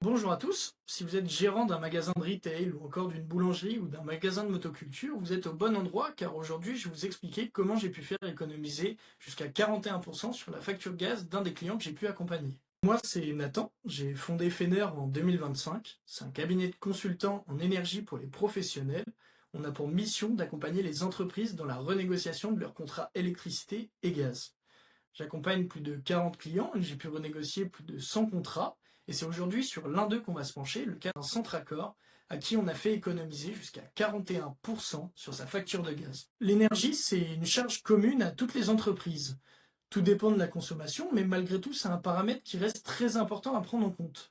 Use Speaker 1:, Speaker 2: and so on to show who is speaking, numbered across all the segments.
Speaker 1: Bonjour à tous, si vous êtes gérant d'un magasin de retail ou encore d'une boulangerie ou d'un magasin de motoculture, vous êtes au bon endroit car aujourd'hui je vais vous expliquer comment j'ai pu faire économiser jusqu'à 41% sur la facture gaz d'un des clients que j'ai pu accompagner. Moi c'est Nathan, j'ai fondé Fener en 2025, c'est un cabinet de consultants en énergie pour les professionnels. On a pour mission d'accompagner les entreprises dans la renégociation de leurs contrats électricité et gaz. J'accompagne plus de 40 clients et j'ai pu renégocier plus de 100 contrats. Et c'est aujourd'hui sur l'un d'eux qu'on va se pencher, le cas d'un Centracor, à qui on a fait économiser jusqu'à 41% sur sa facture de gaz. L'énergie, c'est une charge commune à toutes les entreprises. Tout dépend de la consommation, mais malgré tout, c'est un paramètre qui reste très important à prendre en compte.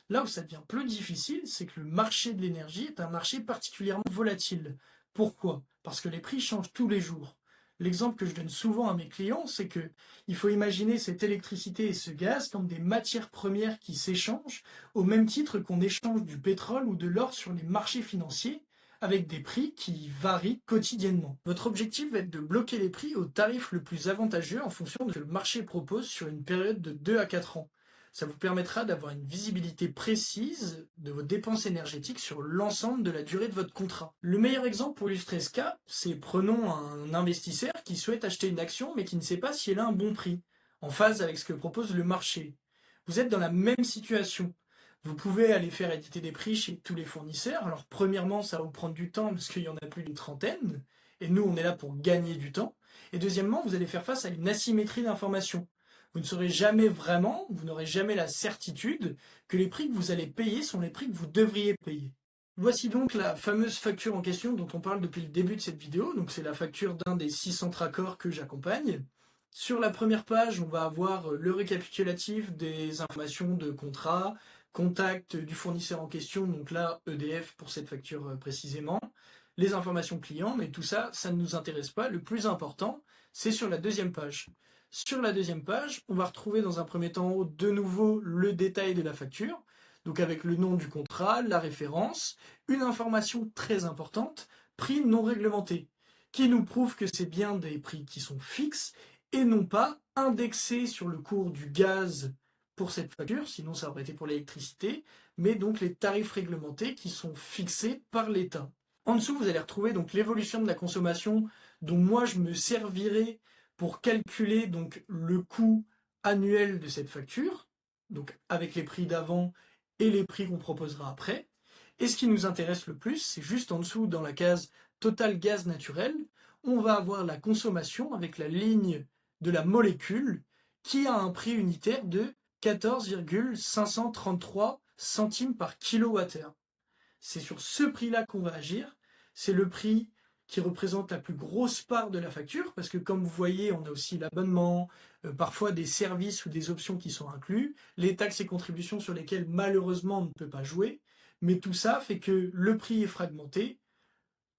Speaker 1: Là où ça devient plus difficile, c'est que le marché de l'énergie est un marché particulièrement volatile. Pourquoi? Parce que les prix changent tous les jours. L'exemple que je donne souvent à mes clients, c'est que il faut imaginer cette électricité et ce gaz comme des matières premières qui s'échangent au même titre qu'on échange du pétrole ou de l'or sur les marchés financiers avec des prix qui varient quotidiennement. Votre objectif va être de bloquer les prix au tarif le plus avantageux en fonction de ce que le marché propose sur une période de 2 à 4 ans. Ça vous permettra d'avoir une visibilité précise de vos dépenses énergétiques sur l'ensemble de la durée de votre contrat. Le meilleur exemple pour illustrer ce cas, c'est prenons un investisseur qui souhaite acheter une action mais qui ne sait pas si elle a un bon prix, en phase avec ce que propose le marché. Vous êtes dans la même situation. Vous pouvez aller faire éditer des prix chez tous les fournisseurs. Alors premièrement, ça va vous prendre du temps parce qu'il y en a plus d'une trentaine. Et nous, on est là pour gagner du temps. Et deuxièmement, vous allez faire face à une asymétrie d'informations. Vous ne saurez jamais vraiment, vous n'aurez jamais la certitude que les prix que vous allez payer sont les prix que vous devriez payer. Voici donc la fameuse facture en question dont on parle depuis le début de cette vidéo. Donc c'est la facture d'un des 600 Centracor que j'accompagne. Sur la première page, on va avoir le récapitulatif des informations de contrat, contact du fournisseur en question, donc là EDF pour cette facture précisément, les informations clients, mais tout ça, ça ne nous intéresse pas. Le plus important, c'est sur la deuxième page. Sur la deuxième page, on va retrouver dans un premier temps de nouveau le détail de la facture, donc avec le nom du contrat, la référence, une information très importante, prix non réglementé, qui nous prouve que c'est bien des prix qui sont fixes et non pas indexés sur le cours du gaz pour cette facture, sinon ça aurait été pour l'électricité, mais donc les tarifs réglementés qui sont fixés par l'État. En dessous, vous allez retrouver donc l'évolution de la consommation dont moi je me servirai pour calculer donc le coût annuel de cette facture, donc avec les prix d'avant et les prix qu'on proposera après. Et ce qui nous intéresse le plus, c'est juste en dessous dans la case total gaz naturel, on va avoir la consommation avec la ligne de la molécule qui a un prix unitaire de 14,533 centimes par kilowattheure. C'est sur ce prix-là qu'on va agir. C'est le prix qui représente la plus grosse part de la facture, parce que comme vous voyez, on a aussi l'abonnement, parfois des services ou des options qui sont inclus, les taxes et contributions sur lesquelles malheureusement on ne peut pas jouer, mais tout ça fait que le prix est fragmenté,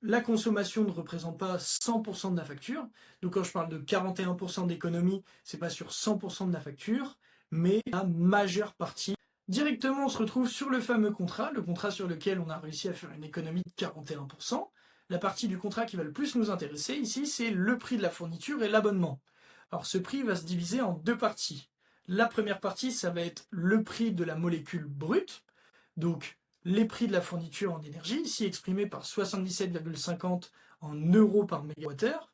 Speaker 1: la consommation ne représente pas 100% de la facture, donc quand je parle de 41% d'économie, c'est pas sur 100% de la facture, mais la majeure partie. Directement, on se retrouve sur le fameux contrat, le contrat sur lequel on a réussi à faire une économie de 41%. La partie du contrat qui va le plus nous intéresser ici, c'est le prix de la fourniture et l'abonnement. Alors ce prix va se diviser en deux parties. La première partie, ça va être le prix de la molécule brute, donc les prix de la fourniture en énergie, ici exprimé par 77,50 en euros par mégawattheure.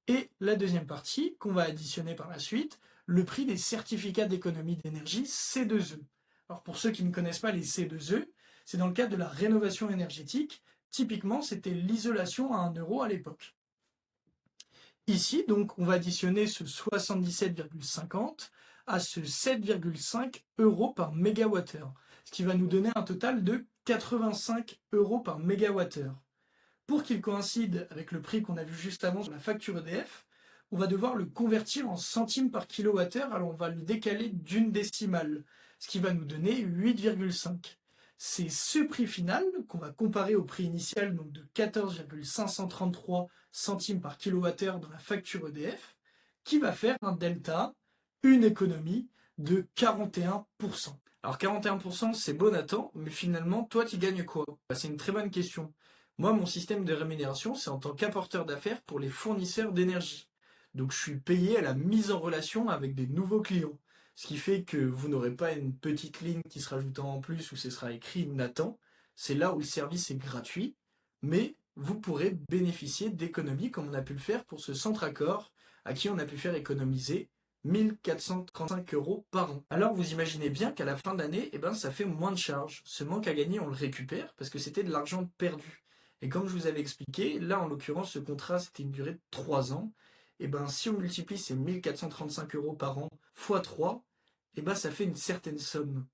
Speaker 1: Et la deuxième partie, qu'on va additionner par la suite, le prix des certificats d'économie d'énergie C2E. Alors pour ceux qui ne connaissent pas les C2E, c'est dans le cadre de la rénovation énergétique. Typiquement, c'était l'isolation à 1 euro à l'époque. Ici, donc, on va additionner ce 77,50 à ce 7,5 euros par mégawattheure, ce qui va nous donner un total de 85 euros par mégawattheure. Pour qu'il coïncide avec le prix qu'on a vu juste avant sur la facture EDF, on va devoir le convertir en centimes par kilowattheure, alors on va le décaler d'une décimale, ce qui va nous donner 8,5. C'est ce prix final qu'on va comparer au prix initial, donc de 14,533 centimes par kilowattheure dans la facture EDF, qui va faire un delta, une économie de 41%. Alors 41%, c'est bon Nathan, mais finalement, toi, tu gagnes quoi? C'est une très bonne question. Moi, mon système de rémunération, c'est en tant qu'apporteur d'affaires pour les fournisseurs d'énergie. Donc, je suis payé à la mise en relation avec des nouveaux clients. Ce qui fait que vous n'aurez pas une petite ligne qui se rajoutant en plus où ce sera écrit Nathan. C'est là où le service est gratuit, mais vous pourrez bénéficier d'économies comme on a pu le faire pour ce centre Accor, à qui on a pu faire économiser 1 435 € par an. Alors vous imaginez bien qu'à la fin d'année, eh ben, ça fait moins de charges. Ce manque à gagner, on le récupère parce que c'était de l'argent perdu. Et comme je vous avais expliqué, là en l'occurrence, ce contrat c'était une durée de 3 ans. Et ben si on multiplie ces 1 435 € par an fois 3, et ben ça fait une certaine somme.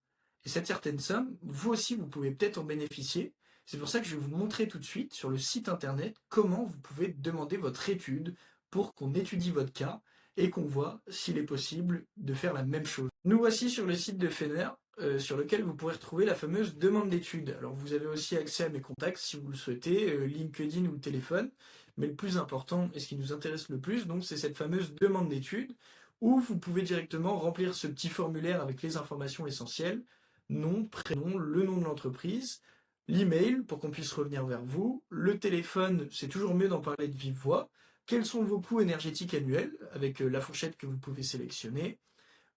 Speaker 1: Et cette certaine somme, vous aussi vous pouvez peut-être en bénéficier. C'est pour ça que je vais vous montrer tout de suite sur le site internet comment vous pouvez demander votre étude pour qu'on étudie votre cas et qu'on voit s'il est possible de faire la même chose. Nous voici sur le site de Fener, sur lequel vous pourrez retrouver la fameuse demande d'études. Alors vous avez aussi accès à mes contacts si vous le souhaitez, LinkedIn ou le téléphone, mais le plus important et ce qui nous intéresse le plus, donc c'est cette fameuse demande d'études où vous pouvez directement remplir ce petit formulaire avec les informations essentielles, nom, prénom, le nom de l'entreprise, l'email pour qu'on puisse revenir vers vous, le téléphone, c'est toujours mieux d'en parler de vive voix, quels sont vos coûts énergétiques annuels avec la fourchette que vous pouvez sélectionner.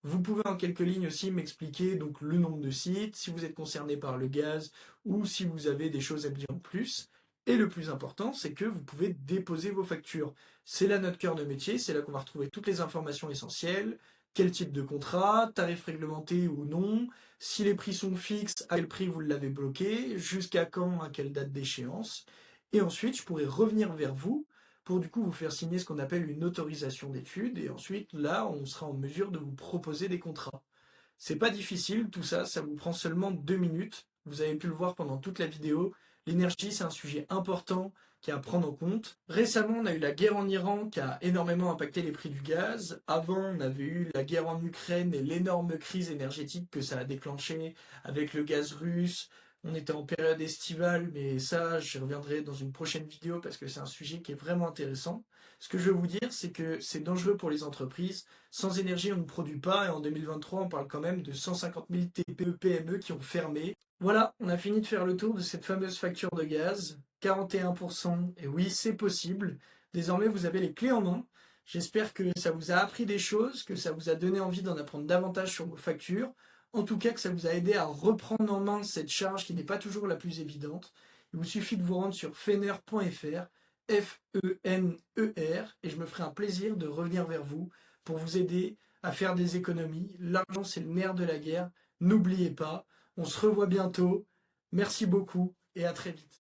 Speaker 1: Vous pouvez en quelques lignes aussi m'expliquer donc le nombre de sites, si vous êtes concerné par le gaz ou si vous avez des choses à me dire en plus. Et le plus important, c'est que vous pouvez déposer vos factures. C'est là notre cœur de métier, c'est là qu'on va retrouver toutes les informations essentielles, quel type de contrat, tarif réglementé ou non, si les prix sont fixes, à quel prix vous l'avez bloqué, jusqu'à quand, à quelle date d'échéance. Et ensuite, je pourrai revenir vers vous pour du coup vous faire signer ce qu'on appelle une autorisation d'études, et ensuite là on sera en mesure de vous proposer des contrats. C'est pas difficile, tout ça, ça vous prend seulement 2 minutes. Vous avez pu le voir pendant toute la vidéo. L'énergie, c'est un sujet important qui est à prendre en compte. Récemment, on a eu la guerre en Iran qui a énormément impacté les prix du gaz. Avant, on avait eu la guerre en Ukraine et l'énorme crise énergétique que ça a déclenché avec le gaz russe. On était en période estivale, mais ça, j'y reviendrai dans une prochaine vidéo parce que c'est un sujet qui est vraiment intéressant. Ce que je veux vous dire, c'est que c'est dangereux pour les entreprises. Sans énergie, on ne produit pas, et en 2023, on parle quand même de 150 000 TPE, PME qui ont fermé. Voilà, on a fini de faire le tour de cette fameuse facture de gaz. 41%, et oui, c'est possible. Désormais, vous avez les clés en main. J'espère que ça vous a appris des choses, que ça vous a donné envie d'en apprendre davantage sur vos factures. En tout cas, que ça vous a aidé à reprendre en main cette charge qui n'est pas toujours la plus évidente. Il vous suffit de vous rendre sur fener.fr, F-E-N-E-R, et je me ferai un plaisir de revenir vers vous pour vous aider à faire des économies. L'argent, c'est le nerf de la guerre. N'oubliez pas, on se revoit bientôt. Merci beaucoup et à très vite.